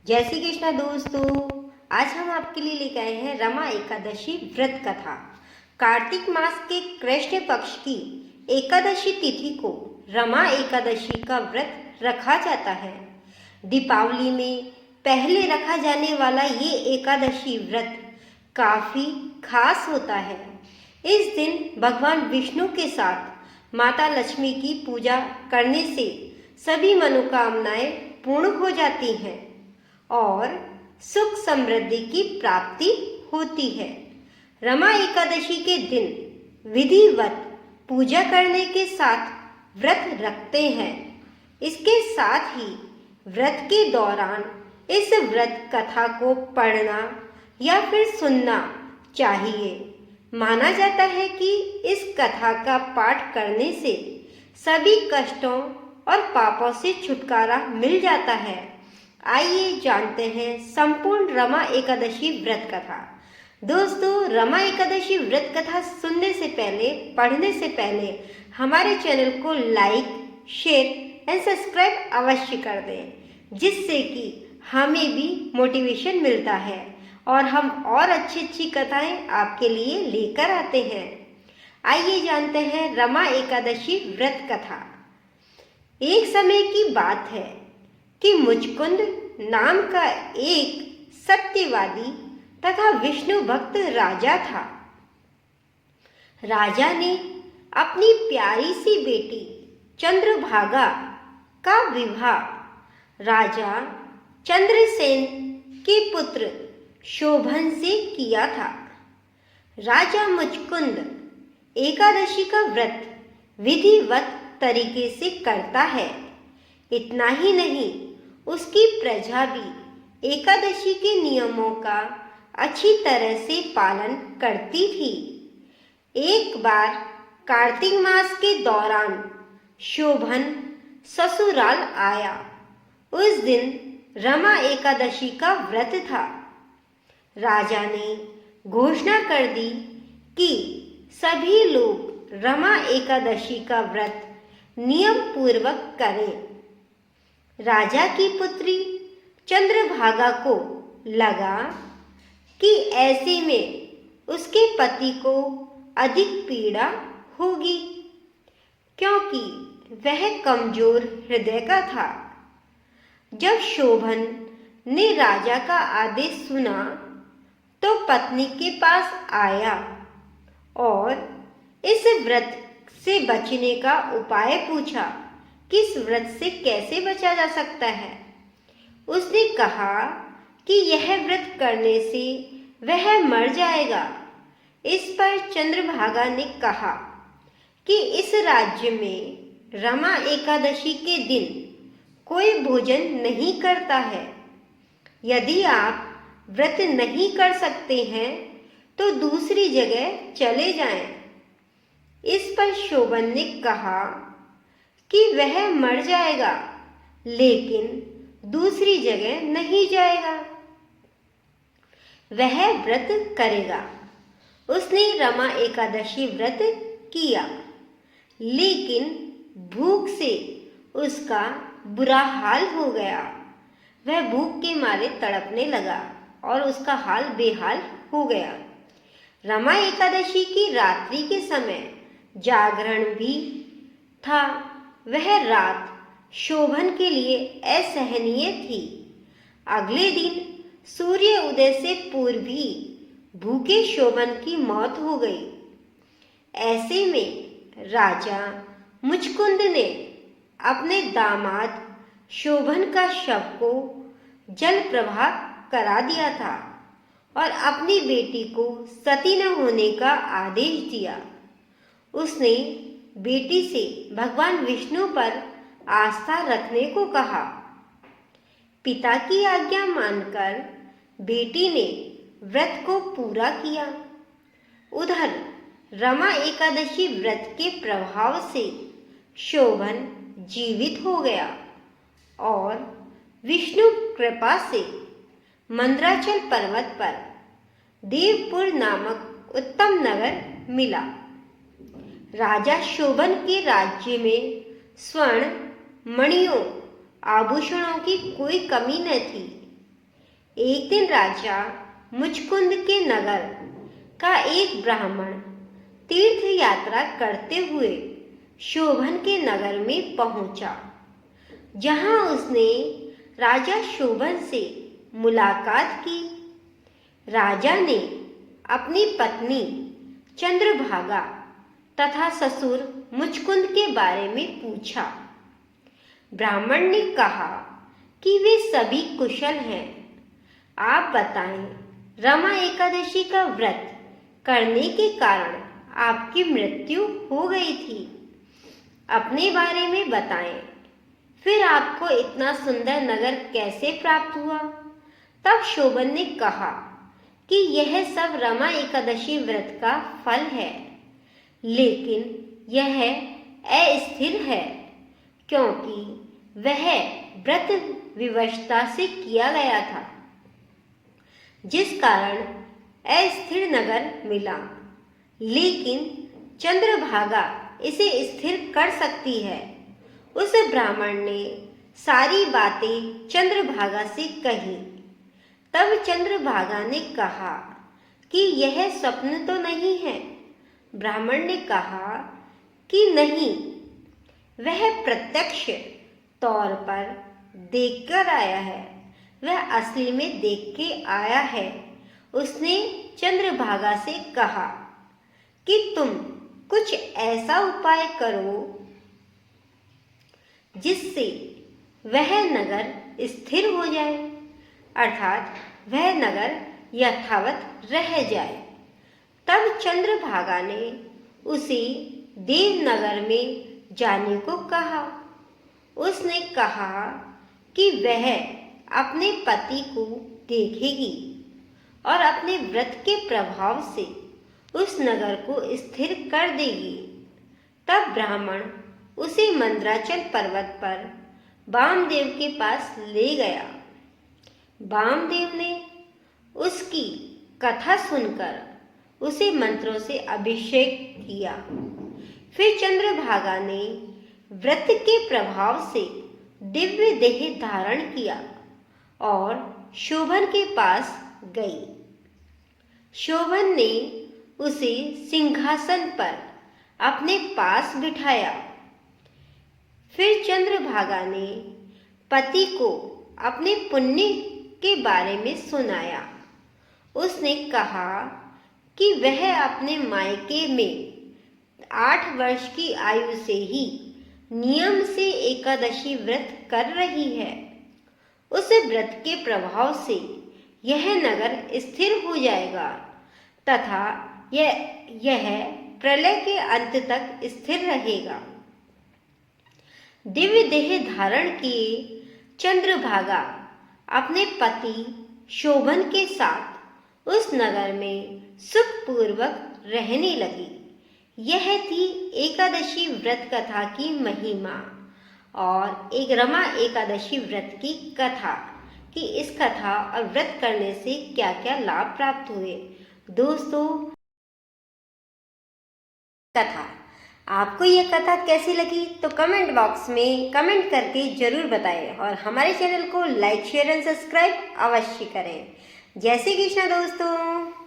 जय श्री कृष्णा दोस्तों। आज हम आपके लिए लेकर आए हैं रमा एकादशी व्रत कथा। कार्तिक मास के कृष्ण पक्ष की एकादशी तिथि को रमा एकादशी का व्रत रखा जाता है। दीपावली में पहले रखा जाने वाला ये एकादशी व्रत काफी खास होता है। इस दिन भगवान विष्णु के साथ माता लक्ष्मी की पूजा करने से सभी मनोकामनाएं पूर्ण हो जाती हैं और सुख समृद्धि की प्राप्ति होती है। रमा एकादशी के दिन विधिवत पूजा करने के साथ व्रत रखते हैं। इसके साथ ही व्रत के दौरान इस व्रत कथा को पढ़ना या फिर सुनना चाहिए। माना जाता है कि इस कथा का पाठ करने से सभी कष्टों और पापों से छुटकारा मिल जाता है। आइए जानते हैं संपूर्ण रमा एकादशी व्रत कथा। दोस्तों, रमा एकादशी व्रत कथा सुनने से पहले, पढ़ने से पहले हमारे चैनल को लाइक, शेयर एंड सब्सक्राइब अवश्य कर दें, जिससे कि हमें भी मोटिवेशन मिलता है और हम और अच्छी कथाएं आपके लिए लेकर आते हैं। आइए जानते हैं रमा एकादशी व्रत कथा। एक समय की बात है कि मुचकुंद नाम का एक सत्यवादी तथा विष्णु भक्त राजा था। राजा ने अपनी प्यारी सी बेटी चंद्रभागा का विवाह राजा चंद्रसेन के पुत्र शोभन से किया था। राजा मुचकुंद एकादशी का व्रत विधिवत तरीके से करता है। इतना ही नहीं, उसकी प्रजा भी एकादशी के नियमों का अच्छी तरह से पालन करती थी। एक बार कार्तिक मास के दौरान शोभन ससुराल आया। उस दिन रमा एकादशी का व्रत था। राजा ने घोषणा कर दी कि सभी लोग रमा एकादशी का व्रत नियम पूर्वक करें। राजा की पुत्री चंद्रभागा को लगा कि ऐसे में उसके पति को अधिक पीड़ा होगी, क्योंकि वह कमजोर हृदय का था। जब शोभन ने राजा का आदेश सुना तो पत्नी के पास आया और इस व्रत से बचने का उपाय पूछा। किस व्रत से कैसे बचा जा सकता है? उसने कहा कि यह व्रत करने से वह मर जाएगा। इस पर चंद्रभागा ने कहा कि इस राज्य में रमा एकादशी के दिन कोई भोजन नहीं करता है। यदि आप व्रत नहीं कर सकते हैं तो दूसरी जगह चले जाएं। इस पर शोभन ने कहा कि वह मर जाएगा, लेकिन दूसरी जगह नहीं जाएगा, वह व्रत करेगा। उसने रमा एकादशी व्रत किया, लेकिन भूख से उसका बुरा हाल हो गया। वह भूख के मारे तड़पने लगा और उसका हाल बेहाल हो गया। रमा एकादशी की रात्रि के समय जागरण भी था। वह रात शोभन के लिए असहनीय थी। अगले दिन सूर्य उदय से पूर्व ही भूखे शोभन की मौत हो गई। ऐसे में राजा मुचकुंद ने अपने दामाद शोभन का शव को जल प्रवाह करा दिया था और अपनी बेटी को सती न होने का आदेश दिया। उसने बेटी से भगवान विष्णु पर आस्था रखने को कहा। पिता की आज्ञा मानकर बेटी ने व्रत को पूरा किया। उधर रमा एकादशी व्रत के प्रभाव से शोभन जीवित हो गया और विष्णु कृपा से मंद्राचल पर्वत पर देवपुर नामक उत्तम नगर मिला। राजा शोभन के राज्य में स्वर्ण, मणियों, आभूषणों की कोई कमी न थी। एक दिन राजा मुचकुंद के नगर का एक ब्राह्मण तीर्थ यात्रा करते हुए शोभन के नगर में पहुंचा, जहां उसने राजा शोभन से मुलाकात की। राजा ने अपनी पत्नी चंद्रभागा तथा ससुर मुचकुंद के बारे में पूछा। ब्राह्मण ने कहा कि वे सभी कुशल हैं। आप बताएं, रमा एकादशी का व्रत करने के कारण आपकी मृत्यु हो गई थी। अपने बारे में बताएं, फिर आपको इतना सुंदर नगर कैसे प्राप्त हुआ? तब शोभन ने कहा कि यह सब रमा एकादशी व्रत का फल है, लेकिन यह अस्थिर है, क्योंकि वह व्रत विवशता से किया गया था, जिस कारण अस्थिर नगर मिला। लेकिन चंद्रभागा इसे स्थिर कर सकती है। उस ब्राह्मण ने सारी बातें चंद्रभागा से कही। तब चंद्रभागा ने कहा कि यह स्वप्न तो नहीं है। ब्राह्मण ने कहा कि नहीं, वह प्रत्यक्ष तौर पर देखकर आया है, वह असली में देख के आया है। उसने चंद्रभागा से कहा कि तुम कुछ ऐसा उपाय करो जिससे वह नगर स्थिर हो जाए, अर्थात वह नगर यथावत रह जाए। तब चंद्रभागा ने उसे देवनगर में जाने को कहा। उसने कहा कि वह अपने पति को देखेगी और अपने व्रत के प्रभाव से उस नगर को स्थिर कर देगी। तब ब्राह्मण उसे मंदराचल पर्वत पर वामदेव के पास ले गया। वामदेव ने उसकी कथा सुनकर उसे मंत्रों से अभिषेक किया। फिर चंद्रभागा ने व्रत के प्रभाव से दिव्य देह धारण किया और शोभन के पास गई। शोभन ने उसे सिंहासन पर अपने पास बिठाया। फिर चंद्रभागा ने पति को अपने पुण्य के बारे में सुनाया। उसने कहा कि वह अपने मायके में 8 वर्ष की आयु से ही नियम से एकादशी व्रत कर रही है। उस व्रत के प्रभाव से यह नगर स्थिर हो जाएगा तथा यह प्रलय के अंत तक स्थिर रहेगा। दिव्य देह धारण किए चंद्रभागा अपने पति शोभन के साथ उस नगर में सुखपूर्वक रहने लगी। यह थी एकादशी व्रत कथा की महिमा और एक रमा एकादशी व्रत की कथा कि इस कथा और व्रत करने से क्या क्या लाभ प्राप्त हुए। दोस्तों, कथा आपको यह कथा कैसी लगी तो कमेंट बॉक्स में कमेंट करके जरूर बताएं और हमारे चैनल को लाइक शेयर एंड सब्सक्राइब अवश्य करें। जय श्री कृष्ण दोस्तों।